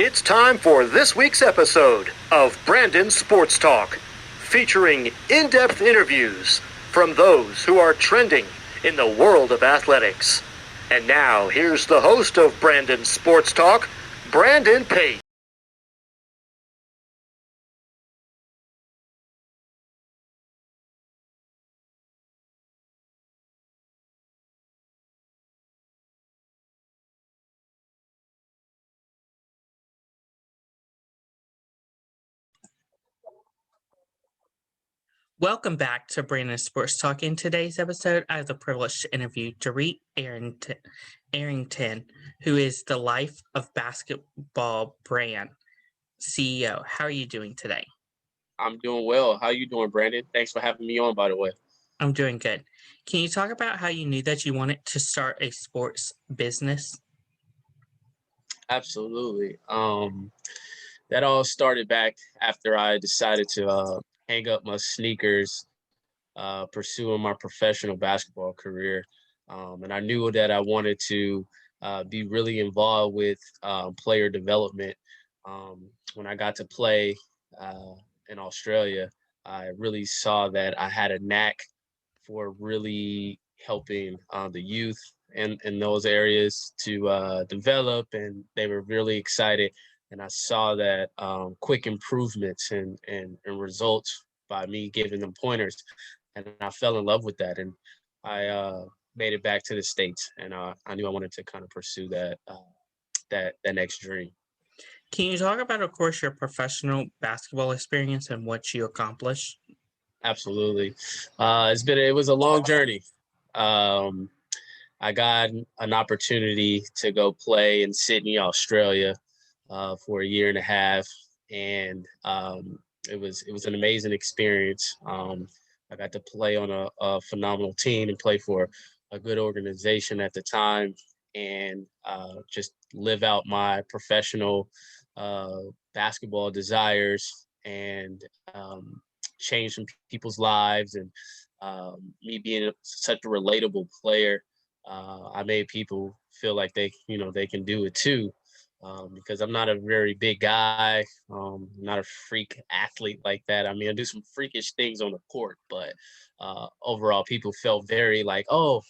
It's time for this week's episode of Brandon Sports Talk, featuring in-depth interviews from those who are trending in the world of athletics. And now, here's the host of Brandon Sports Talk, Brandon Pate. Welcome back to Brandon Sports Talk. In today's episode, I have the privilege to interview Dari Arrington, who is the Life of Basketball Brand CEO. How are you doing today? I'm doing well. How you doing, Brandon? Thanks for having me on, by the way. I'm doing good. Can you talk about how you knew that you wanted to start a sports business? Absolutely. That all started back after I decided to hang up my sneakers, pursuing my professional basketball career. And I knew that I wanted to be really involved with player development. When I got to play in Australia, I really saw that I had a knack for really helping the youth in those areas to develop, and they were really excited. And I saw that quick improvements and results by me giving them pointers, and I fell in love with that. And I made it back to the States, and I knew I wanted to kind of pursue that next dream. Can you talk about, of course, your professional basketball experience and what you accomplished? Absolutely. It was a long journey. I got an opportunity to go play in Sydney, Australia, for a year and a half, and it was an amazing experience. I got to play on a phenomenal team and play for a good organization at the time, and just live out my professional basketball desires and change some people's lives. And me being such a relatable player, I made people feel like they can do it too. Because I'm not a very big guy, not a freak athlete like that. I mean, I do some freakish things on the court, but overall, people felt very like, oh,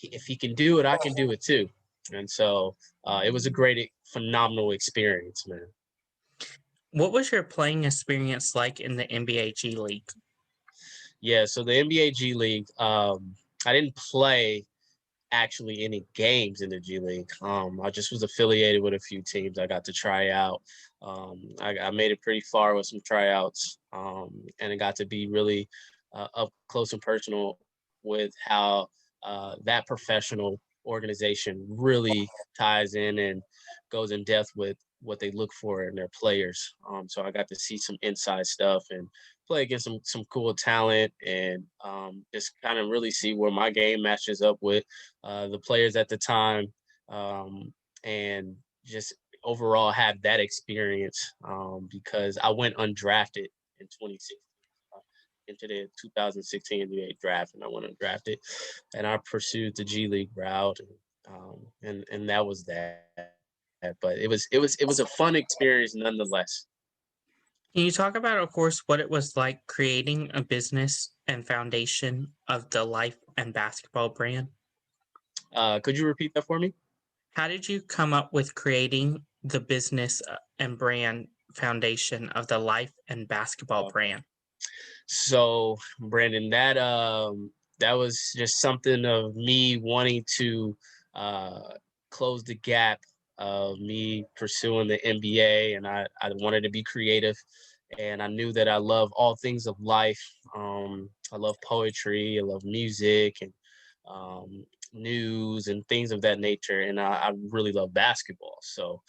if he can do it, I can do it too. And so it was a great, phenomenal experience, man. What was your playing experience like in the NBA G League? Yeah, so the NBA G League, I didn't play actually any games in the G League. I just was affiliated with a few teams. I got to try out. I made it pretty far with some tryouts, and it got to be really up close and personal with how that professional organization really ties in and goes in depth with what they look for in their players. So I got to see some inside stuff and play against some cool talent, and just kind of really see where my game matches up with the players at the time, and just overall have that experience, because I went undrafted in 2016 into the 2016 NBA draft, and I went undrafted, and I pursued the G League route, and that was that. But it was a fun experience nonetheless. Can you talk about, of course, what it was like creating a business and foundation of the Life and Basketball Brand? Could you repeat that for me? How did you come up with creating the business and brand foundation of the Life and Basketball Brand? So, Brandon, that was just something of me wanting to close the gap of me pursuing the MBA, and I wanted to be creative, and I knew that I love all things of life. I love poetry, I love music, and um, news and things of that nature, and I really love basketball. So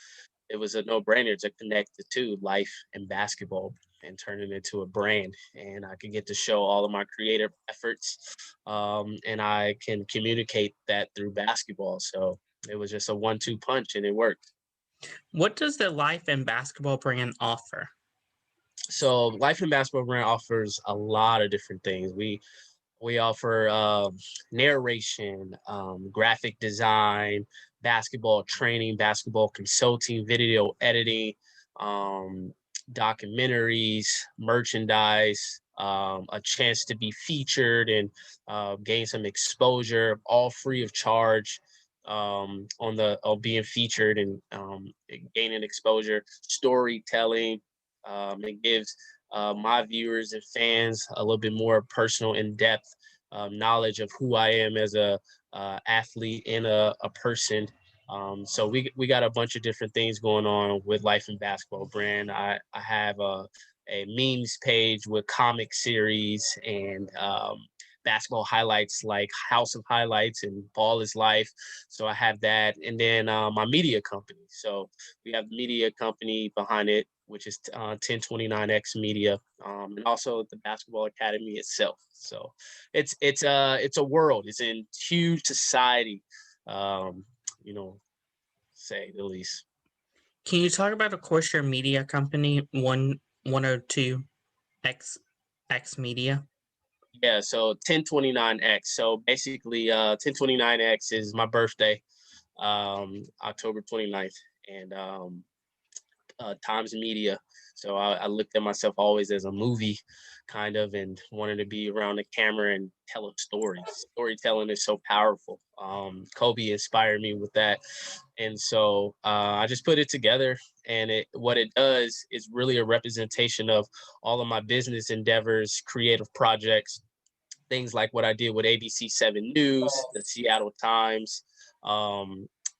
it was a no-brainer to connect the two, life and basketball, and turn it into a brand. And I could get to show all of my creative efforts, and I can communicate that through basketball. So it was just a 1-2 punch, and it worked. What does the Life and Basketball Brand offer? So Life and Basketball Brand offers a lot of different things. We offer narration, graphic design, basketball training, basketball consulting, video editing, documentaries, merchandise, a chance to be featured and gain some exposure, all free of charge, on being featured and gaining exposure, storytelling. It gives my viewers and fans a little bit more personal, in-depth knowledge of who I am as a athlete and a person. So we got a bunch of different things going on with Life in Basketball Brand. I have a memes page with comic series and basketball highlights like House of Highlights and Ball is Life. So I have that. And then my media company. So we have media company behind it, which is 1029X Media, and also the Basketball Academy itself. So it's a world. It's in huge society, you know, say the least. Can you talk about, of course, your media company, 102X Media? Yeah, so 1029X. So basically, 1029X is my birthday, October 29th, and Times Media. So I looked at myself always as a movie kind of and wanted to be around the camera and tell a story. Storytelling is so powerful. Kobe inspired me with that. And so I just put it together, and what it does is really a representation of all of my business endeavors, creative projects, things like what I did with ABC 7 News, the Seattle Times,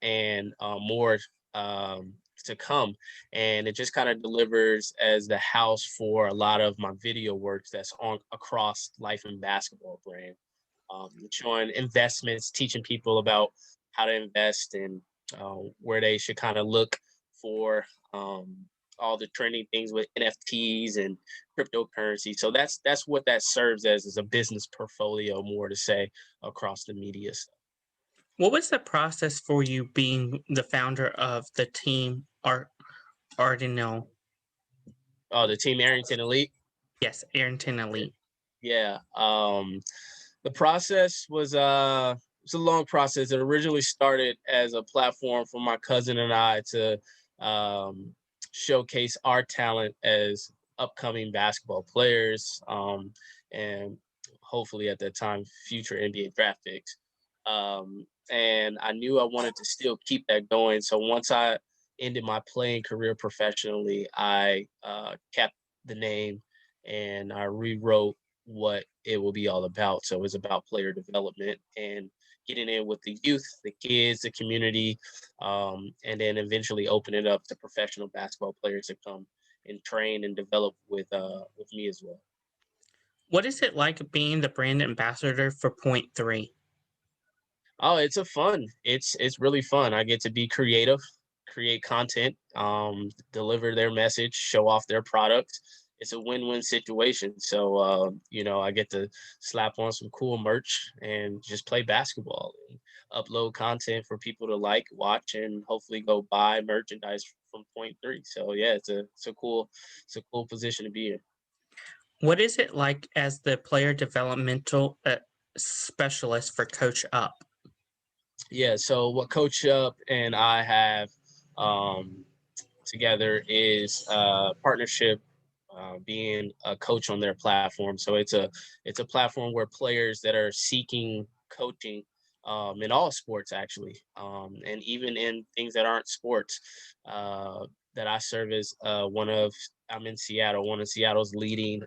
and more to come. And it just kind of delivers as the house for a lot of my video works that's on across Life in Basketball Brand, showing investments, teaching people about how to invest and where they should kind of look for all the trending things with NFTs and cryptocurrency. So that's what that serves as is a business portfolio, more to say, across the media stuff. What was the process for you being the founder of the team Ardino? Oh, the Team Arrington Elite. Yes, Arrington Elite. Yeah. The process was it's a long process. It originally started as a platform for my cousin and I to showcase our talent as upcoming basketball players, and hopefully at that time future NBA draft picks. And I knew I wanted to still keep that going. So once I ended my playing career professionally, I kept the name and I rewrote what it will be all about. So it's about player development and getting in with the youth, the kids, the community, and then eventually open it up to professional basketball players to come and train and develop with me as well. What is it like being the brand ambassador for Point3? Oh, it's really fun. I get to be creative, create content, deliver their message, show off their product. It's a win-win situation. So I get to slap on some cool merch and just play basketball and upload content for people to like, watch, and hopefully go buy merchandise from Point3. So yeah, it's a cool position to be in. What is it like as the player developmental specialist for CoachUP? Yeah, so what CoachUP and I have together is partnership, being a coach on their platform. So it's a platform where players that are seeking coaching in all sports actually, and even in things that aren't sports, that I serve as I'm in Seattle, one of Seattle's leading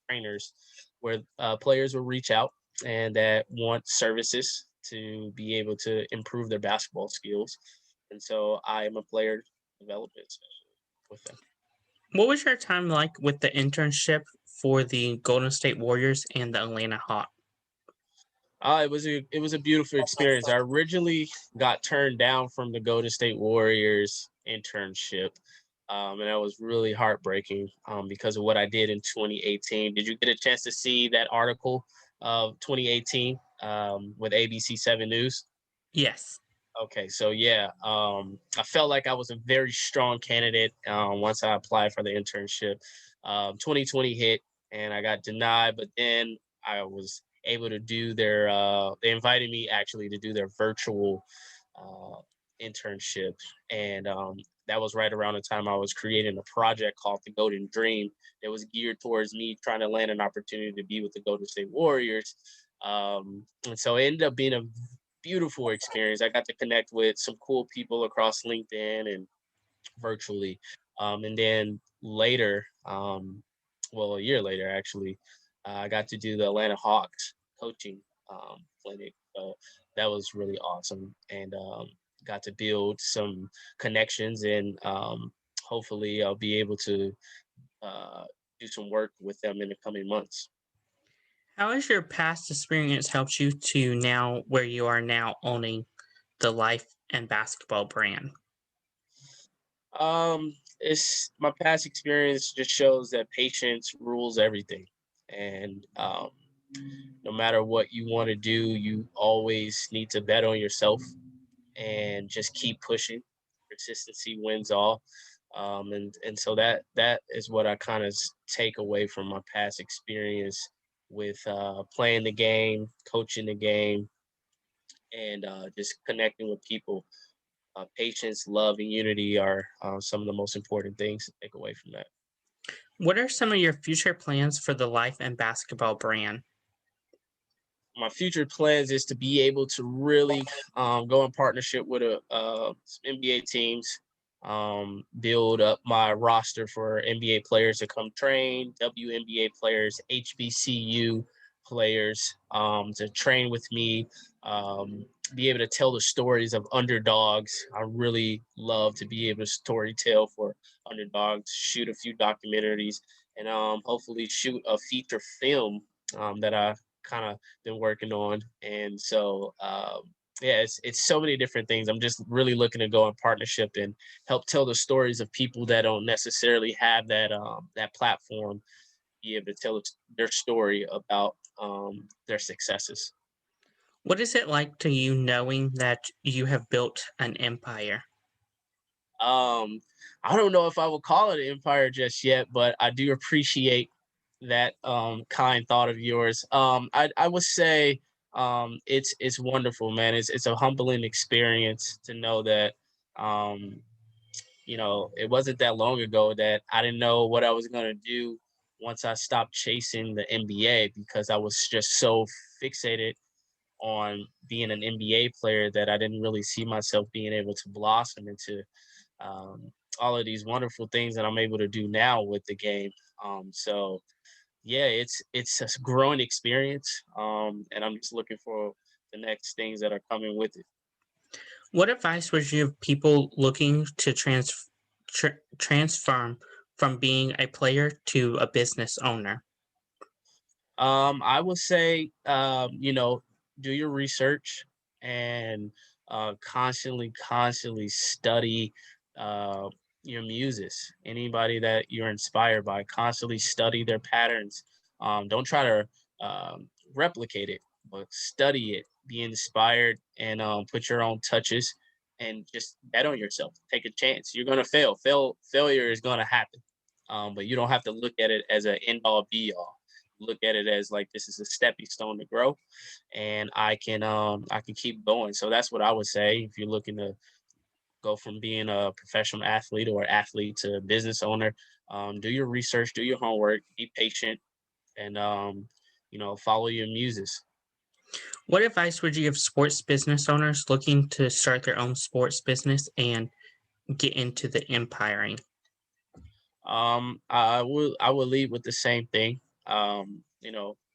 trainers, where players will reach out and that want services to be able to improve their basketball skills. And so I am a player development specialist with them. What was your time like with the internship for the Golden State Warriors and the Atlanta Hawks? It was a beautiful experience. I originally got turned down from the Golden State Warriors internship, and that was really heartbreaking because of what I did in 2018. Did you get a chance to see that article of 2018 with ABC 7 News? Yes. Okay, so yeah, I felt like I was a very strong candidate once I applied for the internship. 2020 hit and I got denied, but then I was able to do they invited me actually to do their virtual internship. And that was right around the time I was creating a project called The Golden Dream that was geared towards me trying to land an opportunity to be with the Golden State Warriors. And so it ended up being a beautiful experience. I got to connect with some cool people across LinkedIn and virtually. And then later, a year later, actually, I got to do the Atlanta Hawks coaching clinic. So that was really awesome. And got to build some connections, and hopefully I'll be able to uh, do some work with them in the coming months. How has your past experience helped you to now where you are now owning the life and basketball brand? It's my past experience just shows that patience rules everything, and no matter what you want to do, you always need to bet on yourself and just keep pushing. Consistency wins all. And so that is what I kind of take away from my past experience with playing the game, coaching the game, and just connecting with people. Patience, love, and unity are some of the most important things to take away from that. What are some of your future plans for the life and basketball brand? My future plans is to be able to really go in partnership with some NBA teams, build up my roster for NBA players to come train, WNBA players, HBCU players to train with me, be able to tell the stories of underdogs. I really love to be able to story tell for underdogs, shoot a few documentaries, and hopefully shoot a feature film that I kind of been working on. And so yeah, it's so many different things. I'm just really looking to go in partnership and help tell the stories of people that don't necessarily have that platform, be able to tell their story about their successes. What is it like to you knowing that you have built an empire? um I don't know if I would call it an empire just yet, but I do appreciate that kind thought of yours. I would say it's wonderful, man. It's a humbling experience to know that um it wasn't that long ago that I didn't know what I was gonna do once I stopped chasing the NBA, because I was just so fixated on being an NBA player that I didn't really see myself being able to blossom into um, all of these wonderful things that I'm able to do now with the game. So yeah, it's a growing experience, and I'm just looking for the next things that are coming with it. What advice would you give people looking to transform from being a player to a business owner? I would say, do your research and constantly study uh, your muses. Anybody that you're inspired by, constantly study their patterns. Don't try to replicate it, but study it. Be inspired and put your own touches, and just bet on yourself. Take a chance. You're gonna fail. Failure is gonna happen, but you don't have to look at it as an end all be all. Look at it as like this is a stepping stone to grow, and I can keep going. So that's what I would say if you're looking to go from being a professional athlete or athlete to business owner. Do your research, do your homework, be patient, and follow your muses. What advice would you give sports business owners looking to start their own sports business and get into the empiring? I will lead with the same thing.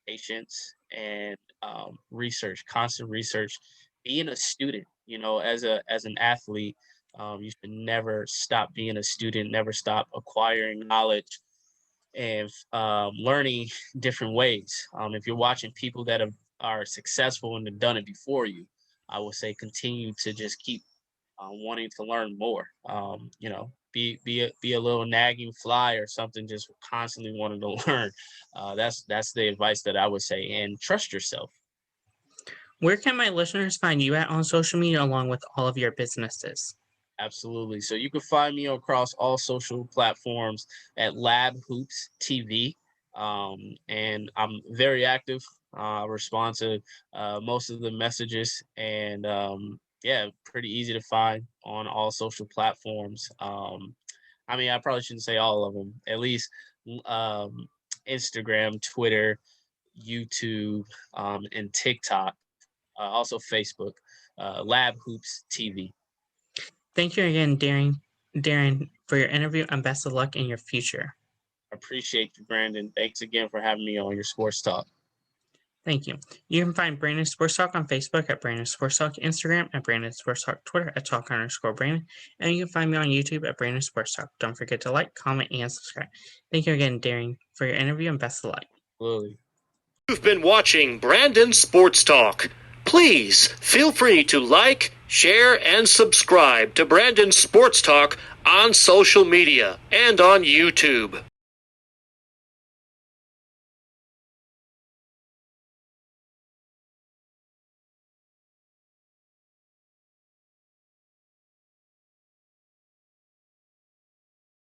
Patience and research, constant research. Being a student, as an athlete, you should never stop being a student. Never stop acquiring knowledge and learning different ways. If you're watching people that are successful and have done it before you, I would say continue to just keep wanting to learn more. Be a little nagging fly or something, just constantly wanting to learn. That's the advice that I would say, and trust yourself. Where can my listeners find you at on social media along with all of your businesses? Absolutely. So you can find me across all social platforms at Lab Hoops TV. And I'm very active. I respond to most of the messages, and yeah, pretty easy to find on all social platforms. I mean, I probably shouldn't say all of them. At least Instagram, Twitter, YouTube, and TikTok. Also Facebook. Lab Hoops TV. Thank you again, Darren, for your interview, and best of luck in your future. Appreciate you, Brandon. Thanks again for having me on your sports talk. Thank you. You can find Brandon Sports Talk on Facebook at Brandon Sports Talk, Instagram at Brandon Sports Talk, Twitter at Talk_Brandon, and you can find me on YouTube at Brandon Sports Talk. Don't forget to like, comment, and subscribe. Thank you again, Darren, for your interview, and best of luck. Absolutely. You've been watching Brandon Sports Talk. Please feel free to like, share, and subscribe to Brandon Sports Talk on social media and on YouTube.